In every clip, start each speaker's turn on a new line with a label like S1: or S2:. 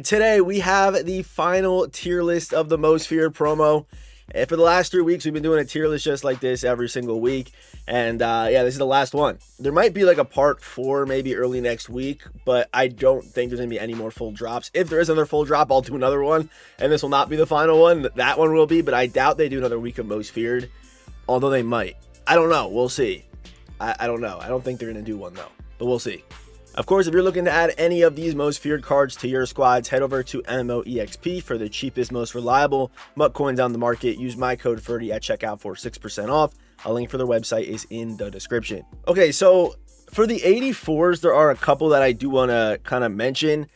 S1: Today we have the final tier list of the most feared promo. And for the last 3 weeks, we've been doing a tier list just like this every single week. And yeah, this is the last one. There might be like a part 4 maybe early next week, but I don't think there's going to be any more full drops. If there is another full drop, I'll do another one. And this will not be the final one. That one will be, but I doubt they do another week of most feared. Although they might. I don't know. We'll see. I don't know. I don't think they're going to do one though, but we'll see. Of course, if you're looking to add any of these most feared cards to your squads, head over to MMOEXP for the cheapest, most reliable MUT coins on the market. Use my code FERDY at checkout for 6% off. A link for their website is in the description. Okay, so for the 84s, there are a couple that I do want to kind of mention.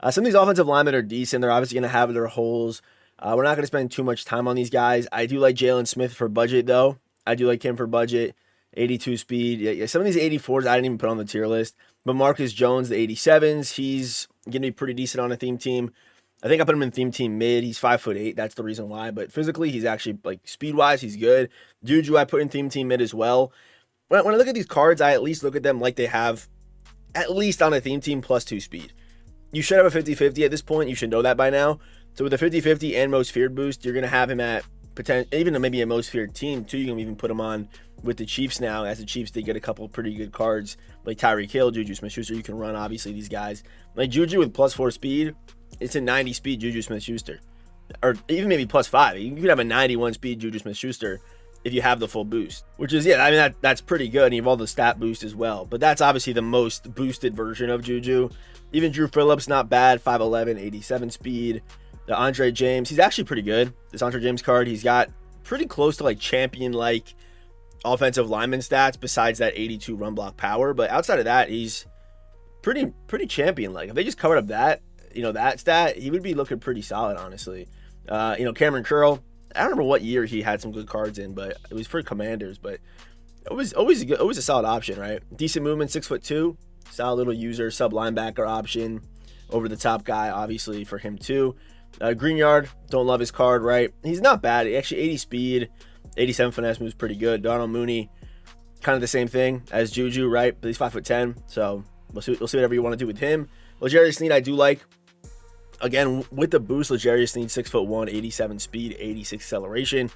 S1: Some of these offensive linemen are decent. They're obviously going to have their holes. We're not going to spend too much time on these guys. I do like Jalen Smith for budget, though. I do like him for budget. 82 speed. Yeah, some of these 84s I didn't even put on the tier list. But Marcus Jones, the 87s, he's going to be pretty decent on a theme team. I think I put him in theme team mid. He's 5'8". That's the reason why. But physically, he's actually, like, speed-wise, he's good. Juju, I put in theme team mid as well. When I look at these cards, I at least look at them like they have at least on a theme team +2 speed. You should have a 50-50 at this point. You should know that by now. So with a 50-50 and most feared boost, you're going to have him at even maybe a most feared team, too. You can even put him on with the Chiefs now, as the Chiefs did get a couple pretty good cards like Tyreek Hill, Juju Smith-Schuster. You can run, obviously, these guys. Like Juju with +4 speed, it's a 90 speed Juju Smith-Schuster. Or even maybe +5. You could have a 91 speed Juju Smith-Schuster if you have the full boost. Which is, yeah, I mean, that's pretty good. And you have all the stat boost as well. But that's obviously the most boosted version of Juju. Even Drew Phillips, not bad. 5'11", 87 speed. The Andre James, he's actually pretty good. This Andre James card, he's got pretty close to like champion-like offensive lineman stats besides that 82 run block power. But outside of that, he's pretty champion-like. If they just covered up that, that stat, he would be looking pretty solid, honestly. Cameron Curl, I don't remember what year he had some good cards in, but it was for Commanders. But it was always a solid option, right? Decent movement, 6'2", solid little user, sub linebacker option, over the top guy, obviously for him too. Greenyard, don't love his card, right? He's not bad. Actually, 80 speed, 87 finesse moves pretty good. Darnell Mooney, kind of the same thing as Juju, right? But he's 5'10", so we'll see whatever you want to do with him. L'Jarius Sneed, I do like. Again, with the boost, L'Jarius Sneed, 6'1", 87 speed, 86 acceleration.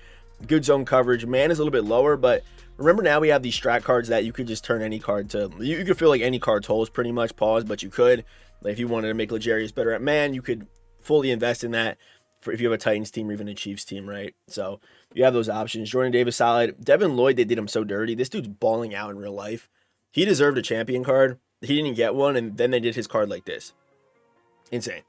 S1: Good zone coverage. Man is a little bit lower, but remember now we have these strat cards that you could just turn any card to. You could feel like any card's holes pretty much, pause, but you could. Like if you wanted to make L'Jarius better at man, you could fully invest in that for if you have a Titans team or even a Chiefs team, right? So you have those options. Jordan Davis, solid. Devin Lloyd, they did him so dirty. This dude's balling out in real life. He deserved a champion card. He didn't get one, and then they did his card like this. Insane.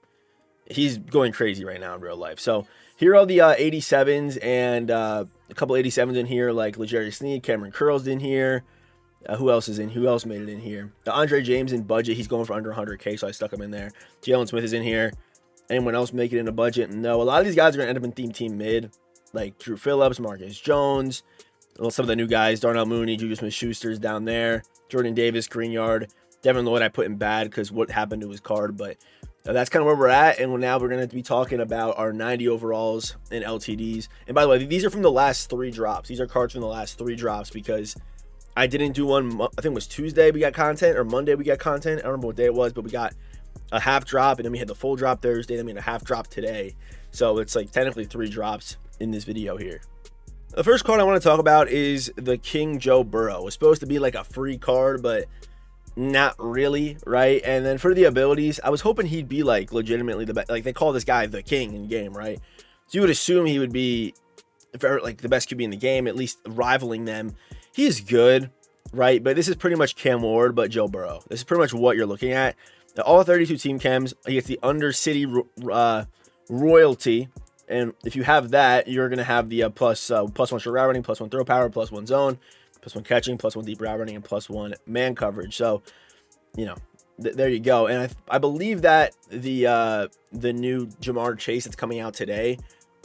S1: He's going crazy right now in real life. So here are the 87s and a couple 87s in here, like L'Jarius Sneed, Cameron Curl's in here. Who else is in? Who else made it in here? The Andre James in budget. He's going for under 100K, so I stuck him in there. Jalen Smith is in here. Anyone else make it in a budget? No. A lot of these guys are going to end up in theme mid, like Drew Phillips, Marcus Jones, some of the new guys, Darnell Mooney, Juju Smith-Schuster's down there, Jordan Davis, Greenyard, Devin Lloyd I put in bad because what happened to his card, but that's kind of where we're at, and now we're going to be talking about our 90 overalls and LTDs. And by the way, these are from the last 3 drops. These are cards from the last 3 drops because I didn't do one, I think it was Tuesday we got content, or Monday we got content. I don't remember what day it was, but we got a half drop, and then we had the full drop Thursday, then we had a half drop today. So it's like technically 3 drops in this video here. The first card I want to talk about is the King Joe Burrow. It's supposed to be like a free card, but not really, right? And then for the abilities, I was hoping he'd be like legitimately the best. Like they call this guy the king in game, right? So you would assume he would be like the best QB in the game, at least rivaling them. He is good, right? But this is pretty much Cam Ward, but Joe Burrow. This is pretty much what you're looking at. All 32 team chems, he gets the Undercity royalty, and if you have that, you're going to have the +1 short route running, +1 throw power, +1 zone, +1 catching, +1 deep route running, and +1 man coverage. So, there you go. And I believe that the new Jamar Chase that's coming out today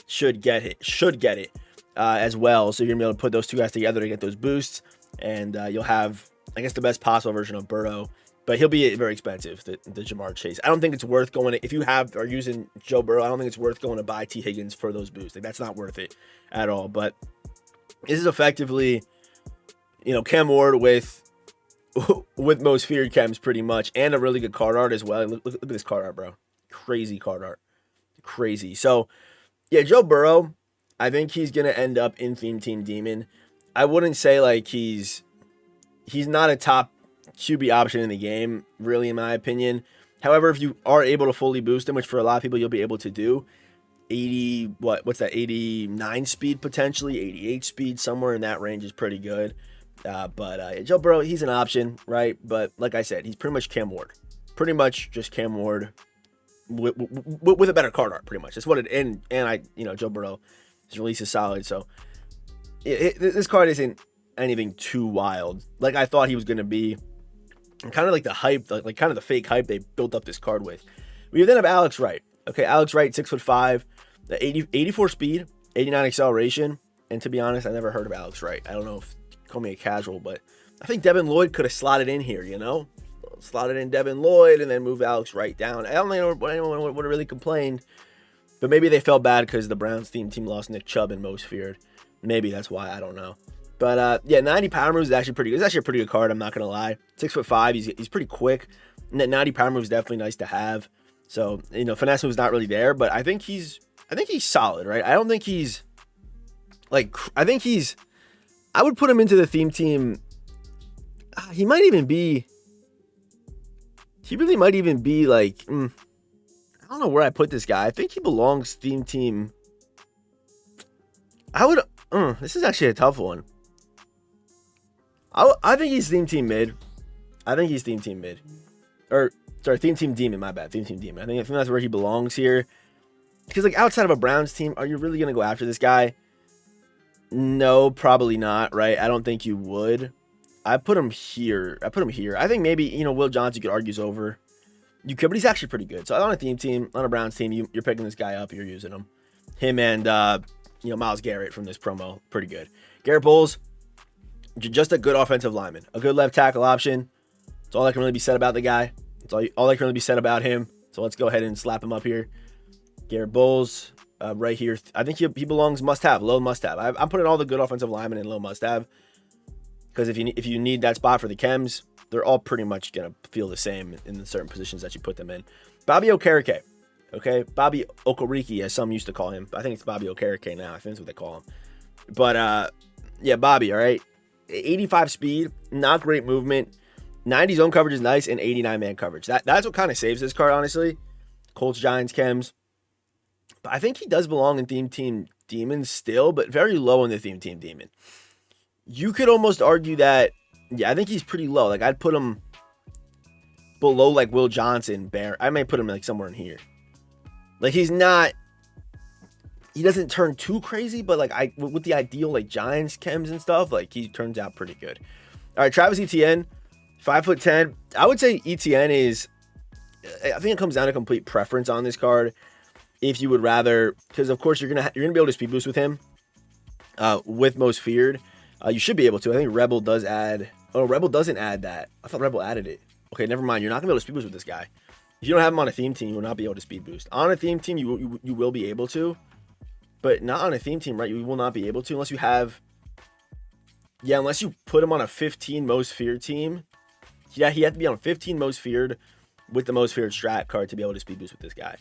S1: should get it as well. So you're going to be able to put those two guys together to get those boosts, and you'll have, I guess, the best possible version of Burrow. But he'll be very expensive, the Jamar Chase. I don't think it's worth going to, if you are using Joe Burrow, I don't think it's worth going to buy T. Higgins for those boosts. Like, that's not worth it at all. But this is effectively, Cam Ward with most feared chems pretty much, and a really good card art as well. Look at this card art, bro. Crazy card art. Crazy. So, yeah, Joe Burrow, I think he's going to end up in Theme Team Demon. I wouldn't say like he's not a top QB option in the game, really, in my opinion. However, if you are able to fully boost him, which for a lot of people you'll be able to do, 89 speed potentially, 88 speed, somewhere in that range is pretty good. But Joe Burrow, he's an option, right? But like I said, he's pretty much Cam Ward. Pretty much just Cam Ward with a better card art, pretty much. That's what it, and Joe Burrow, his release is solid, so this card isn't anything too wild like I thought he was going to be. Kind of like the hype, like kind of the fake hype they built up this card with. We then have Alex Wright. Okay, Alex Wright, 6'5", 84 speed, 89 acceleration. And to be honest, I never heard of Alex Wright. I don't know if call me a casual, but I think Devin Lloyd could have slotted in here, slotted in Devin Lloyd and then move Alex Wright down. I don't know anyone would have really complained, but maybe they felt bad because the Browns team lost Nick Chubb and Most Feared. Maybe that's why, I don't know. But 90 power moves is actually pretty good. It's actually a pretty good card, I'm not gonna lie. 6'5", he's pretty quick. And that 90 power move is definitely nice to have. So, finesse move's not really there, but I think he's solid, right? I don't think he's like, I would put him into the theme team. He really might even be like, I don't know where I put this guy. I think he belongs theme team. This is actually a tough one. I think he's theme team mid. Theme team demon, my bad. Theme team demon. I think that's where he belongs here. Because like outside of a Browns team, are you really going to go after this guy? No, probably not, right? I don't think you would. I put him here. I think maybe, Will Johnson you could argue is over. You could, but he's actually pretty good. So on a theme team, on a Browns team, you're picking this guy up, you're using him. Him and, Myles Garrett from this promo, pretty good. Garrett Bowles, just a good offensive lineman. A good left tackle option. That's all that can really be said about the guy. That's all that can really be said about him. So let's go ahead and slap him up here. Garrett Bowles, right here. I think he belongs must-have, low must-have. I'm putting all the good offensive linemen in low must-have. Because if you need that spot for the chems, they're all pretty much going to feel the same in the certain positions that you put them in. Bobby Okereke. Okay, Bobby Okereke, as some used to call him. I think it's Bobby Okereke now. I think that's what they call him. But, Bobby, all right. 85 speed, not great movement. 90 zone coverage is nice, and 89 man coverage. That's what kind of saves this card, honestly. Colts, Giants, chems. But I think he does belong in Theme Team Demon still, but very low in the Theme Team Demon. You could almost argue that, I think he's pretty low. Like, I'd put him below, like, Will Johnson, Bear. I may put him, like, somewhere in here. Like, he doesn't turn too crazy, but, like, with the ideal, like, Giants, chems, and stuff, like, he turns out pretty good. All right, Travis Etienne, 5'10". I would say Etienne is, I think it comes down to complete preference on this card. If you would rather, because, of course, you're gonna be able to speed boost with him, with Most Feared. You should be able to. I think Rebel does add. Oh, Rebel doesn't add that. I thought Rebel added it. Okay, never mind. You're not gonna be able to speed boost with this guy. If you don't have him on a theme team, you will not be able to speed boost. On a theme team, you will be able to, but not on a theme team, right? You will not be able to unless you have. Yeah, unless you put him on a 15 Most Feared team. Yeah, he had to be on 15 Most Feared with the Most Feared strat card to be able to speed boost with this guy.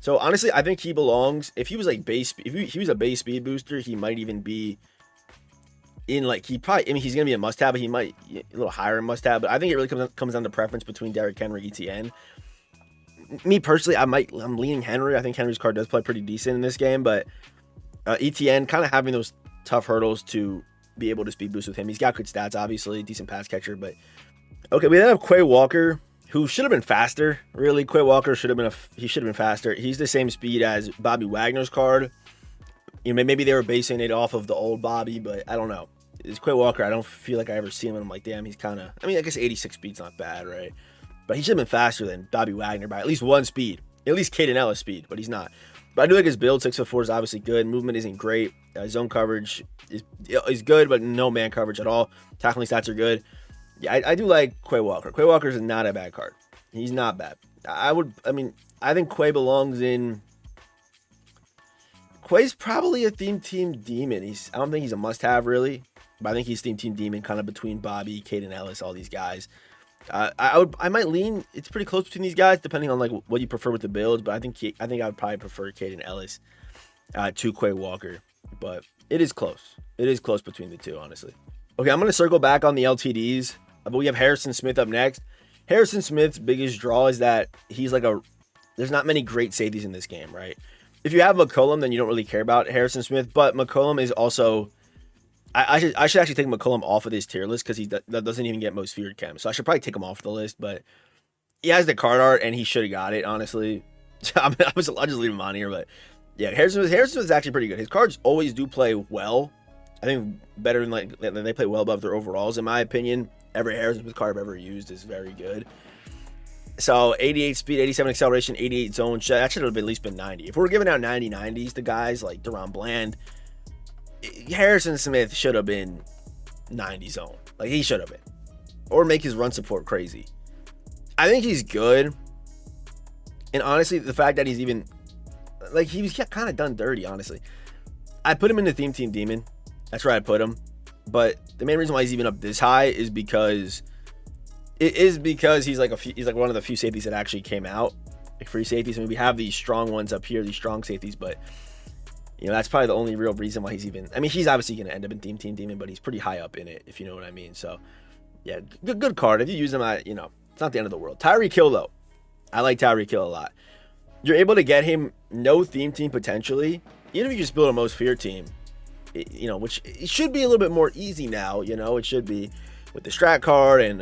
S1: So honestly, I think he belongs. If he was like base, if he was a base speed booster, he might even be. He's gonna be a must-have, but he might a little higher in must-have. But I think it really comes down to preference between Derrick Henry, Etienne. Me personally, I'm leaning Henry. I think Henry's card does play pretty decent in this game, but Etienne kind of having those tough hurdles to be able to speed boost with him. He's got good stats, obviously, decent pass catcher. But okay, we then have Quay Walker, who should have been faster. Really, Quay Walker should have been faster. He's the same speed as Bobby Wagner's card. Maybe they were basing it off of the old Bobby, but I don't know. It's Quay Walker. I don't feel like I ever see him, and I'm like, damn, he's kind of. I guess 86 speed's not bad, right? But he should have been faster than Bobby Wagner by at least one speed, at least Caden Ellis speed, but he's not. But I do like his build. 6'4" is obviously good. Movement isn't great. Zone coverage is good, but no man coverage at all. Tackling stats are good. Yeah, I do like Quay Walker. Quay Walker is not a bad card. He's not bad. I think Quay belongs in. Quay's probably a theme team demon. I don't think he's a must-have really, but I think he's theme team demon, kind of between Bobby, Caden Ellis, all these guys. I might lean. It's pretty close between these guys, depending on like what you prefer with the builds. But I think I would probably prefer Caden Ellis to Quay Walker. But it is close. It is close between the two, honestly. Okay, I'm gonna circle back on the LTDs, but we have Harrison Smith up next. Harrison Smith's biggest draw is that he's like there's not many great safeties in this game, right? If you have McCollum, then you don't really care about Harrison Smith. But McCollum is also I should actually take McCollum off of this tier list because that doesn't even get most feared chem. So I should probably take him off the list. But he has the card art and he should have got it, honestly. I'll just leave him on here. But yeah, Harrison Smith is actually pretty good. His cards always do play well. I think better than they play well above their overalls, in my opinion. Every Harrison Smith card I've ever used is very good. So 88 speed, 87 acceleration, 88 zone. That should have at least been 90. If we're giving out 90s to guys like Deron Bland, Harrison Smith should have been 90 zone. Like, he should have been. Or make his run support crazy. I think he's good. And honestly, the fact that he's even... Like, he was kind of done dirty, honestly. I put him in the Theme Team Demon. That's where I put him. But the main reason why he's even up this high is because... he's like one of the few safeties that actually came out. Like, free safeties. I mean, we have these strong ones up here, these strong safeties, but... You know, that's probably the only real reason why he's even... I mean, he's obviously going to end up in Theme Team Demon, but he's pretty high up in it, if you know what I mean. So, yeah, good card. If you use him, it's not the end of the world. Tyreek Hill, though. I like Tyreek Hill a lot. You're able to get him no Theme Team potentially, even if you just build a most feared team, which it should be a little bit more easy now. It should be with the strat card, and,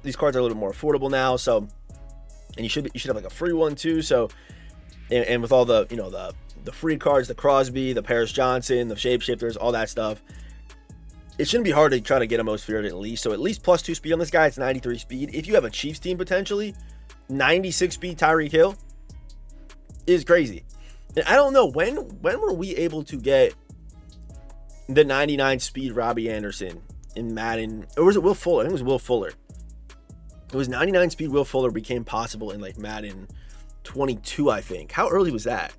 S1: these cards are a little more affordable now. So, and you should have like a free one too. So, and with all the, the free cards, the Crosby, the Paris Johnson, the Shapeshifters, all that stuff, it shouldn't be hard to try to get a most feared at least. So at least +2 speed on this guy. It's 93 speed. If you have a Chiefs team potentially, 96 speed Tyreek Hill is crazy. And I don't know, when were we able to get the 99 speed Robbie Anderson in Madden? Or was it Will Fuller? I think it was Will Fuller. It was 99 speed Will Fuller became possible in like Madden 22, I think. How early was that?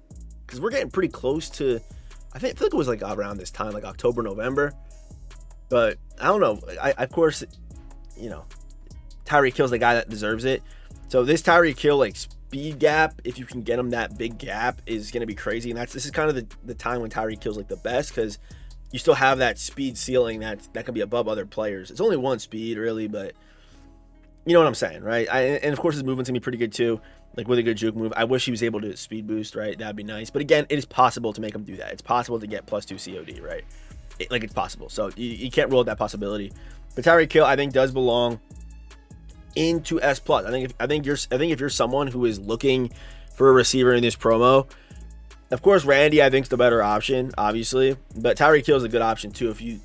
S1: Because we're getting pretty close to, I feel like it was like around this time, like October, November. But I don't know. Of course, Tyreek Hill's the guy that deserves it. So this Tyreek Hill, like, speed gap, if you can get him that big gap, is going to be crazy. And this is kind of the time when Tyreek Hill's like the best, because you still have that speed ceiling that can be above other players. It's only one speed, really, but you know what I'm saying, right? And of course his movement's going to be pretty good too. Like, with a good juke move. I wish he was able to speed boost, right? That'd be nice. But again, it is possible to make him do that. It's possible to get +2 COD, right? It's possible. So you can't rule out that possibility. But Tyreek Hill, I think, does belong into S+. I think if you're someone who is looking for a receiver in this promo, of course Randy, I think, is the better option, obviously. But Tyreek Hill is a good option too if you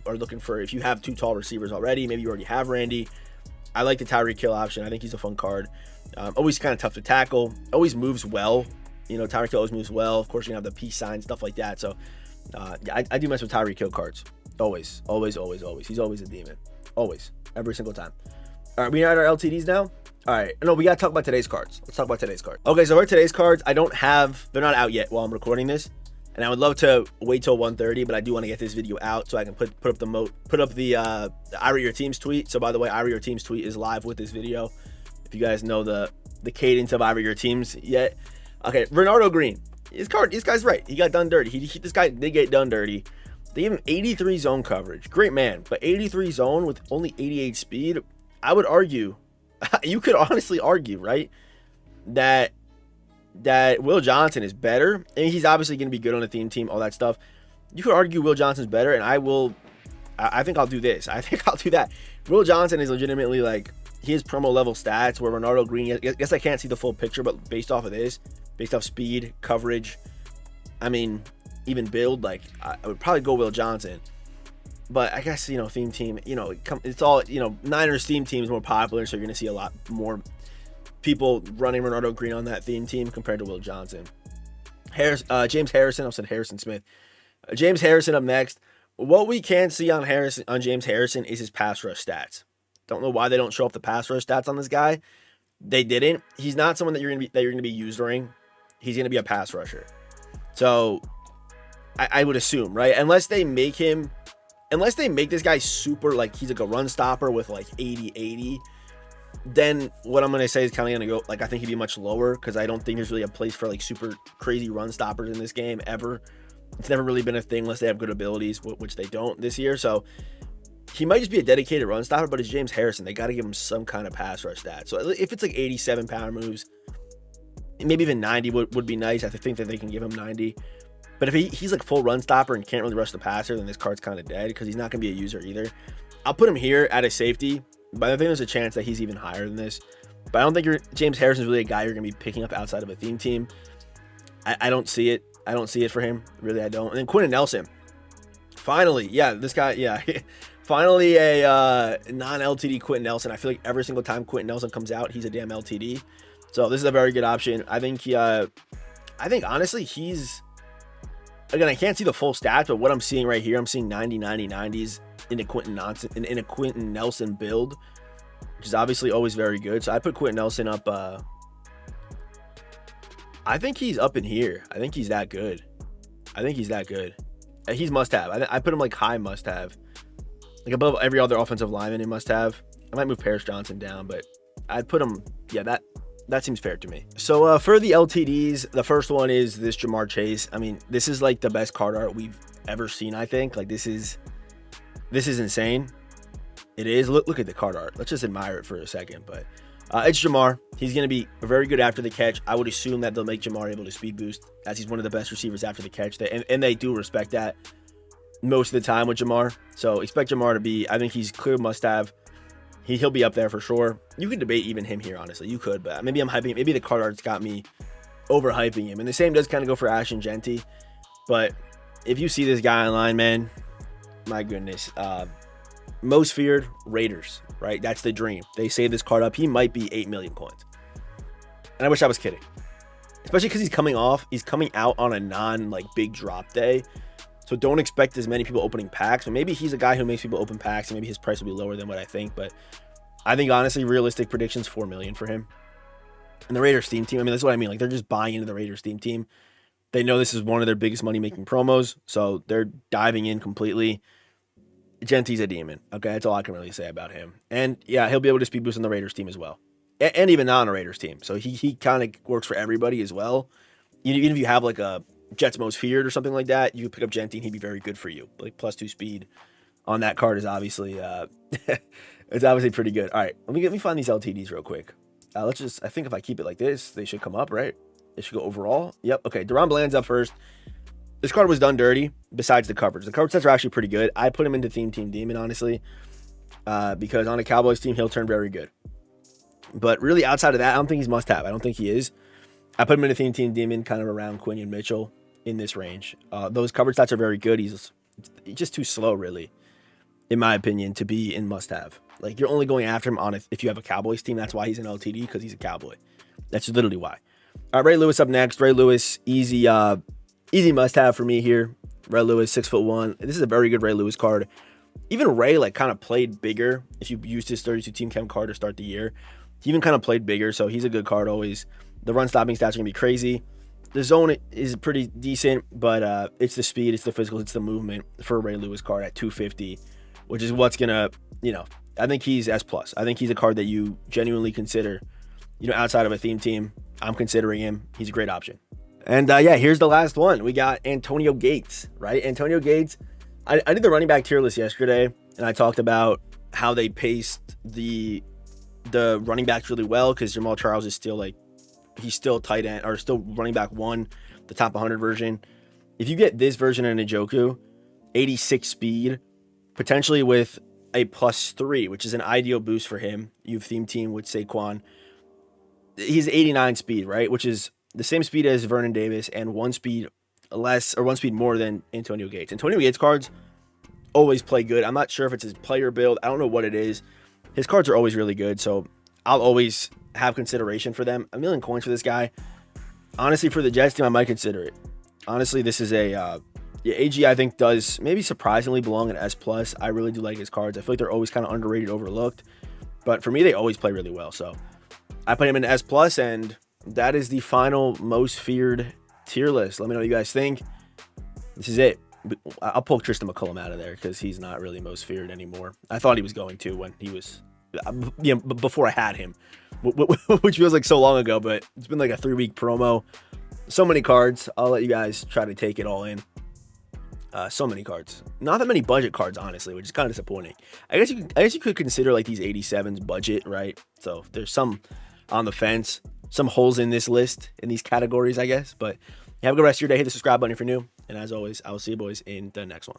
S1: are looking for, if you have two tall receivers already. Maybe you already have Randy. I like the Tyreek Hill option. I think he's a fun card. Always kind of tough to tackle. Always moves well. Tyreek Hill always moves well. Of course, you have the peace sign, stuff like that. So, I do mess with Tyreek Hill cards. Always. He's always a demon. Always. Every single time. All right, we got our LTDs now. All right. No, we got to talk about today's cards. Let's talk about today's cards. Okay, so for today's cards, they're not out yet while I'm recording this. And I would love to wait till 1:30, but I do want to get this video out so I can put up the I Rate Your Teams tweet. So, by the way, I Rate Your Teams tweet is live with this video. If you guys know the cadence of I Rate Your Teams yet. Okay, Bernardo Green. This guy's right. He got done dirty. This guy did get done dirty. They gave him 83 zone coverage. Great man. But 83 zone with only 88 speed, I would argue, you could honestly argue, right, that Will Johnson is better. And he's obviously going to be good on the theme team, all that stuff. You could argue Will Johnson's better, and I think I'll do this. I think I'll do that. Will Johnson is legitimately, like, his promo level stats, where Bernardo Green, I guess I can't see the full picture, but based off of this, based off speed, coverage, I mean, even build, like, I would probably go Will Johnson. But I guess, theme team, it's all, Niners theme team is more popular, so you're going to see a lot more people running Bernardo Green on that theme team compared to Will Johnson. James Harrison, I said Harrison Smith. James Harrison up next. What we can see on James Harrison is his pass rush stats. Don't know why they don't show up the pass rush stats on this guy. They didn't. He's not someone that you're gonna be using. He's gonna be a pass rusher. So I would assume, right? Unless they make this guy super, like, he's like a run stopper with like 80, then what I'm going to say is kind of going to go, like, I think he'd be much lower because I don't think there's really a place for, like, super crazy run stoppers in this game ever. It's never really been a thing unless they have good abilities, which they don't this year. So he might just be a dedicated run stopper, but it's James Harrison. They got to give him some kind of pass rush stat. So if it's like 87 power moves, maybe even 90 would be nice. I think that they can give him 90. But if he's like full run stopper and can't really rush the passer, then this card's kind of dead because he's not going to be a user either. I'll put him here at a safety, but I think there's a chance that he's even higher than this. But I don't think James Harrison's really a guy you're going to be picking up outside of a theme team. I don't see it. I don't see it for him. Really, I don't. And then Quentin Nelson. Finally, yeah, this guy, yeah. Finally a non-LTD Quentin Nelson. I feel like every single time Quentin Nelson comes out, he's a damn LTD. So this is a very good option. I think honestly, he's, again, I can't see the full stats, but what I'm seeing right here, I'm seeing 90, 90, 90s in a Quentin Nelson build, which is obviously always very good. So I put Quentin Nelson up. I think he's up in here. I think he's that good. He's must-have. I put him like high must-have. Like above every other offensive lineman in must-have. I might move Paris Johnson down, but I'd put him, yeah, that seems fair to me. So for the LTDs, the first one is this Jamar Chase. I mean, this is like the best card art we've ever seen, I think. Like this is insane. It is. Look at the card art. Let's just admire it for a second, but it's Jamar. He's going to be very good after the catch. I would assume that they'll make Jamar able to speed boost, as he's one of the best receivers after the catch. And they do respect that most of the time with Jamar. So expect Jamar to be, I think he's clear must-have. He'll be up there for sure. You could debate even him here, honestly. You could, but maybe I'm hyping. Maybe the card art's got me overhyping him. And the same does kind of go for Ashton Genty. But if you see this guy online, man, my goodness. Most feared Raiders, right? That's the dream. They save this card up. He might be 8 million coins. And I wish I was kidding. Especially because he's coming out on a like big drop day. So don't expect as many people opening packs. But maybe he's a guy who makes people open packs, and maybe his price will be lower than what I think. But I think honestly, realistic predictions, 4 million for him. And the Raiders theme team, I mean, that's what I mean. Like they're just buying into the Raiders theme team. They know this is one of their biggest money-making promos, so they're diving in completely. Genty's a demon. Okay, that's all I can really say about him. And yeah, he'll be able to speed boost on the Raiders team as well. And even not on a Raiders team. So he kind of works for everybody as well. Even if you have like a Jets most feared or something like that, you pick up Genty and he'd be very good for you. Like +2 speed on that card is obviously it's obviously pretty good. All right, let me find these LTDs real quick. I think if I keep it like this, they should come up, right? They should go overall. Yep. Okay, Deron Bland's up first. This card was done dirty besides the coverage. The coverage sets are actually pretty good. I put him into Theme Team Demon, honestly, because on a Cowboys team, he'll turn very good. But really, outside of that, I don't think he's must-have. I don't think he is. I put him into Theme Team Demon, kind of around Quinion Mitchell in this range. Those coverage stats are very good. He's just too slow, really, in my opinion, to be in must-have. Like, you're only going after him if you have a Cowboys team. That's why he's an LTD, because he's a Cowboy. That's literally why. All right, Ray Lewis up next. Ray Lewis, easy must-have for me here. Ray Lewis, 6'1". This is a very good Ray Lewis card. Even Ray, like, kind of played bigger. If you used his 32 team chem card to start the year, he even kind of played bigger, so he's a good card always. The run-stopping stats are going to be crazy. The zone is pretty decent, but it's the speed, it's the physical, it's the movement for a Ray Lewis card at 250, which is what's going to, I think he's S+. I think he's a card that you genuinely consider, outside of a theme team. I'm considering him. He's a great option. And here's the last one. We got Antonio Gates, right? Antonio Gates. I did the running back tier list yesterday, and I talked about how they paced the running backs really well because Jamal Charles is still he's still tight end or still running back 1, the top 100 version. If you get this version in Njoku, 86 speed, potentially with a +3, which is an ideal boost for him. You've theme team with Saquon. He's 89 speed, right? Which is the same speed as Vernon Davis and 1 speed less or 1 speed more than Antonio Gates. Antonio Gates cards always play good. I'm not sure if it's his player build. I don't know what it is. His cards are always really good, so I'll always have consideration for them. $1 million coins for this guy. Honestly, for the Jets team, I might consider it. Honestly, this is AG, I think, does maybe surprisingly belong in S+. I really do like his cards. I feel like they're always kind of underrated, overlooked. But for me, they always play really well. So I put him in S+, and that is the final most feared tier list. Let me know what you guys think. This is it. I'll pull Tristan McCullum out of there because he's not really most feared anymore. I thought he was going to when he was before I had him, which feels like so long ago, but it's been like a 3-week promo. So many cards. I'll let you guys try to take it all in. So many cards. Not that many budget cards, honestly, which is kind of disappointing. I guess you could consider like these 87s budget, right? So there's some on the fence, some holes in this list, in these categories, I guess. But have a good rest of your day. Hit the subscribe button if you're new. And as always, I will see you boys in the next one.